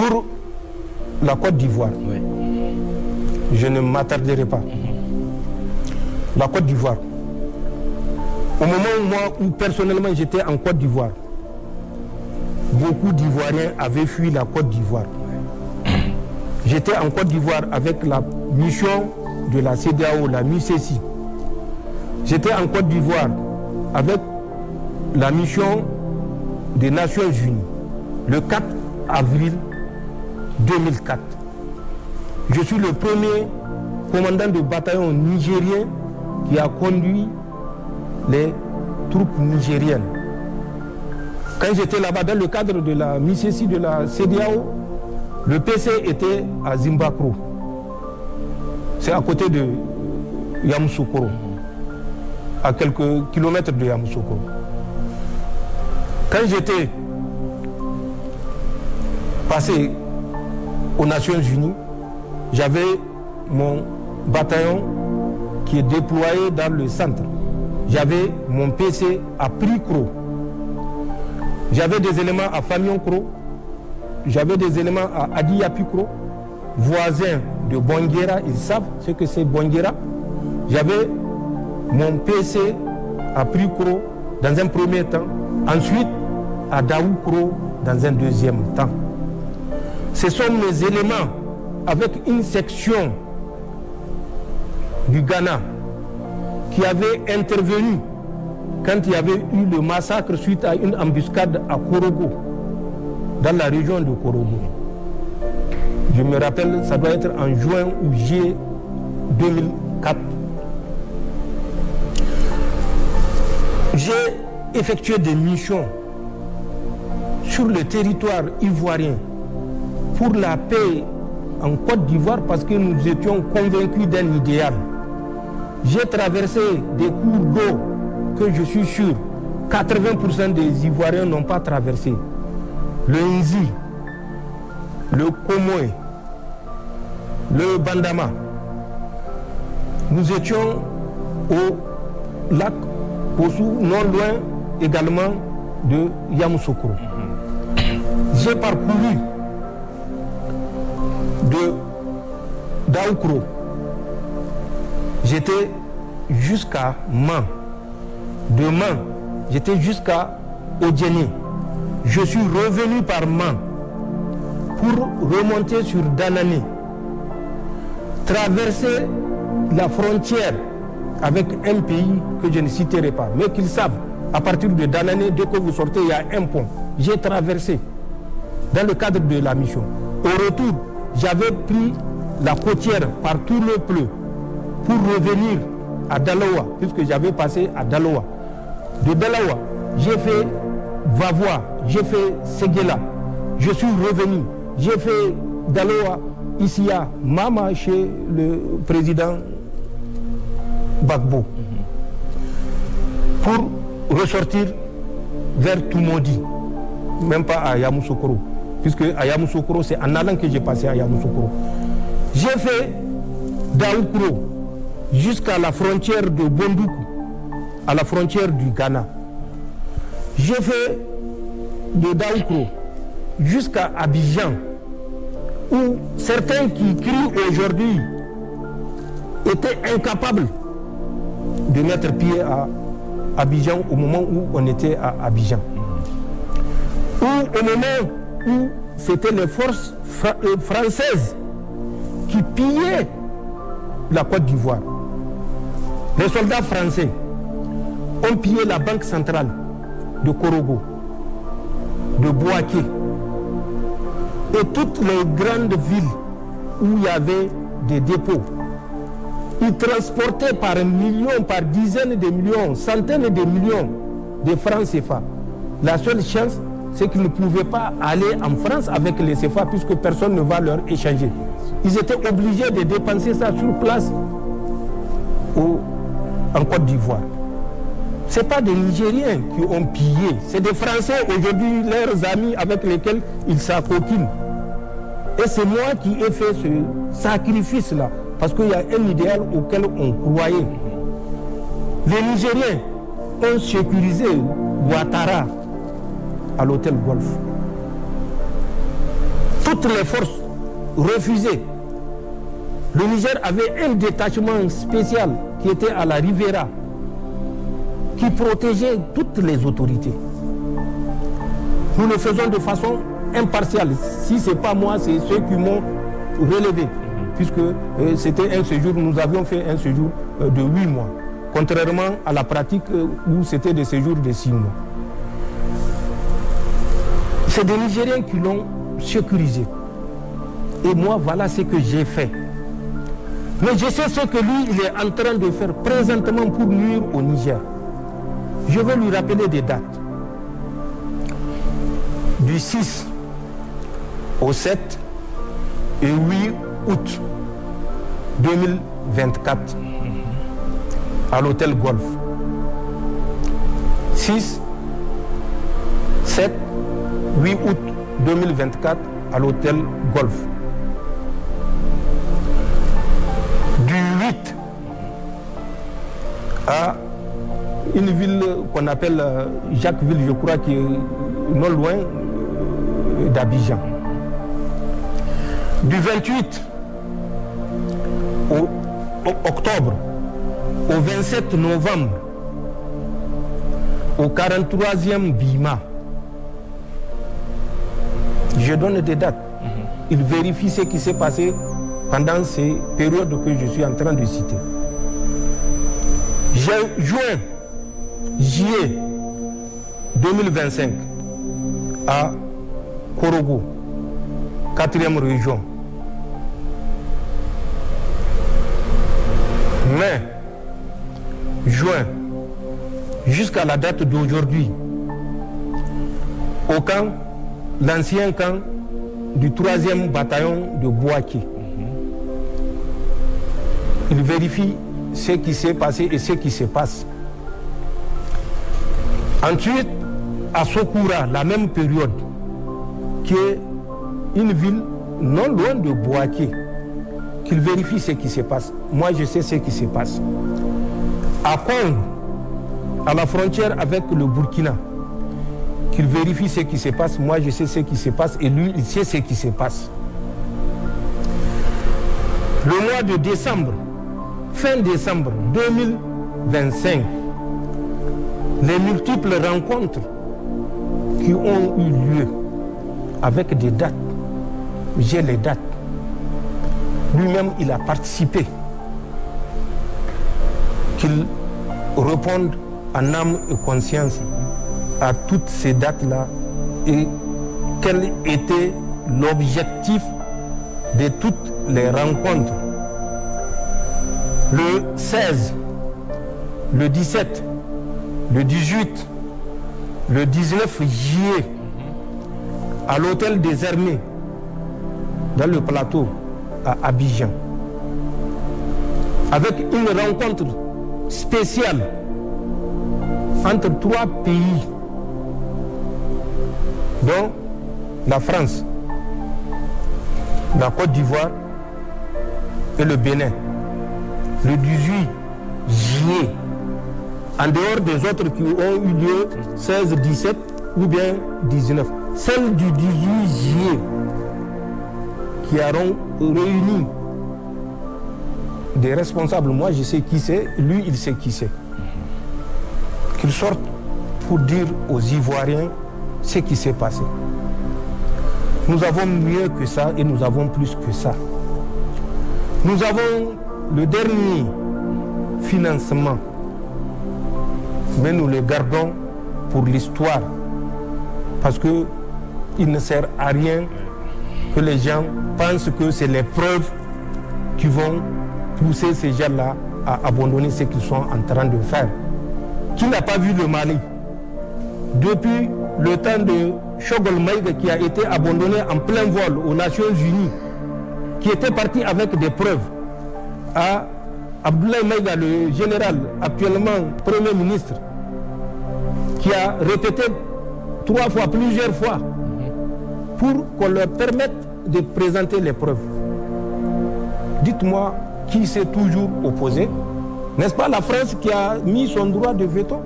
Pour la Côte d'Ivoire, Oui. je ne m'attarderai pas. La Côte d'Ivoire. Au moment où personnellement j'étais en Côte d'Ivoire, beaucoup d'Ivoiriens avaient fui la Côte d'Ivoire. J'étais en Côte d'Ivoire avec la mission de la CEDEAO, la MICESI. J'étais en Côte d'Ivoire avec la mission des Nations Unies le 4 avril 2004. Je suis le premier commandant de bataillon nigérien qui a conduit les troupes nigériennes. Quand j'étais là-bas dans le cadre de la MICESI de la CEDEAO, le PC était à Zimbabwe. C'est à côté de Yamoussoukro, à quelques kilomètres de Yamoussoukro. Quand j'étais passé aux Nations Unies, j'avais mon bataillon qui est déployé dans le centre. J'avais mon PC à Prikro. J'avais des éléments à Famionkro. J'avais des éléments à Adiyapikro, voisins de Bonguera, ils savent ce que c'est Bonguera. J'avais mon PC à Prikro dans un premier temps, ensuite à Daoukro dans un deuxième temps. Ce sont mes éléments avec une section du Ghana qui avait intervenu quand il y avait eu le massacre suite à une embuscade à Korogo, dans la région de Korogo. Je me rappelle, ça doit être en juin ou juillet 2004. J'ai effectué des missions sur le territoire ivoirien pour la paix en Côte d'Ivoire parce que nous étions convaincus d'un idéal. J'ai traversé des cours d'eau que je suis sûr 80% des Ivoiriens n'ont pas traversé. Le Nzi, le Komoé, le Bandama. Nous étions au lac Kossou, non loin également de Yamoussoukro. J'ai parcouru de Daoukro. J'étais jusqu'à Man. De Man, j'étais jusqu'à Odjeni. Je suis revenu par Man pour remonter sur Danane, traverser la frontière avec un pays que je ne citerai pas, mais qu'ils savent, à partir de Danane, dès que vous sortez, il y a un pont. J'ai traversé dans le cadre de la mission. Au retour, j'avais pris la côtière par tout le pleu pour revenir à Dalawa, puisque j'avais passé à Dalawa. De Dalawa, j'ai fait Vavois, j'ai fait Séguéla, je suis revenu, j'ai fait Dalawa ici à Mama chez le président Gbagbo pour ressortir vers Toumoudi, même pas à Yamoussoukro, puisque à Yamoussoukro, c'est en allant que j'ai passé à Yamoussoukro. J'ai fait Daoukro jusqu'à la frontière de Bondoukou, à la frontière du Ghana. J'ai fait de Daoukro jusqu'à Abidjan, où certains qui crient aujourd'hui étaient incapables de mettre pied à Abidjan au moment où on était à Abidjan. Ou au moment où c'était les forces françaises qui pillaient la Côte d'Ivoire. Les soldats français ont pillé la banque centrale de Korogo, de Bouaké et toutes les grandes villes où il y avait des dépôts. Ils transportaient par millions, par dizaines de millions, centaines de millions de francs CFA. La seule chance, c'est qu'ils ne pouvaient pas aller en France avec les CFA puisque personne ne va leur échanger. Ils étaient obligés de dépenser ça sur place en Côte d'Ivoire. Ce n'est pas des Nigériens qui ont pillé, c'est des Français aujourd'hui, leurs amis avec lesquels ils s'acoquinent. Et c'est moi qui ai fait ce sacrifice-là, parce qu'il y a un idéal auquel on croyait. Les Nigériens ont sécurisé Ouattara à l'hôtel Golf. toutes les forces refusaient. Le Niger avait un détachement spécial qui était à la Rivera, qui protégeait toutes les autorités. Nous le faisons de façon impartiale. Si ce n'est pas moi, c'est ceux qui m'ont relevé. Puisque c'était un séjour, nous avions fait un séjour de 8 mois. Contrairement à la pratique où c'était des séjours de 6 mois. C'est des Nigériens qui l'ont sécurisé. Et moi, voilà ce que j'ai fait. Mais je sais ce que lui, il est en train de faire présentement pour nuire au Niger. Je vais lui rappeler des dates. Du 6 au 7 et 8 août 2024 à l'hôtel Golf. 6, 7, 8 août 2024 à l'hôtel Golf. Du 8 à une ville qu'on appelle Jacquesville, je crois, qui est non loin d'Abidjan. Du 28 au octobre au 27 novembre au 43e Bima. Je donne des dates. Il vérifie ce qui s'est passé pendant ces périodes que je suis en train de citer. Juin, juillet 2025 à Korogo, 4e région. Mai, juin, jusqu'à la date d'aujourd'hui, au camp, l'ancien camp du 3e bataillon de Bouaké. Il vérifie ce qui s'est passé et ce qui se passe. Ensuite, à Sokoura, la même période, qui est une ville non loin de Bouaké, qu'il vérifie ce qui se passe. Moi, je sais ce qui se passe. À Congo, à la frontière avec le Burkina, qu'il vérifie ce qui se passe. Moi, je sais ce qui se passe et lui, il sait ce qui se passe. Le mois de décembre, fin décembre 2025, les multiples rencontres qui ont eu lieu avec des dates, j'ai les dates. Lui-même, il a participé. Qu'il réponde en âme et conscience à toutes ces dates-là et quel était l'objectif de toutes les rencontres. Le 16, le 17, le 18, le 19 juillet, à l'hôtel des Armées, dans le plateau, à Abidjan, avec une rencontre spéciale entre 3 pays, dont la France, la Côte d'Ivoire et le Bénin, le 18 juillet, en dehors des autres qui ont eu lieu 16, 17 ou bien 19. Celle du 18 juillet qui auront réuni des responsables, moi je sais qui c'est, lui il sait qui c'est. Qu'ils sortent pour dire aux Ivoiriens ce qui s'est passé. Nous avons mieux que ça et nous avons plus que ça. Nous avons le dernier financement, mais nous le gardons pour l'histoire, parce qu'il ne sert à rien que les gens pensent que c'est les preuves qui vont pousser ces gens-là à abandonner ce qu'ils sont en train de faire. Qui n'a pas vu le Mali? Depuis le temps de Choguel Maïga, qui a été abandonné en plein vol aux Nations Unies, qui était parti avec des preuves, à Abdoulaye Maïga, le général, actuellement Premier ministre, qui a répété 3 fois, plusieurs fois, pour qu'on leur permette de présenter les preuves. Dites-moi qui s'est toujours opposé. N'est-ce pas la France qui a mis son droit de veto?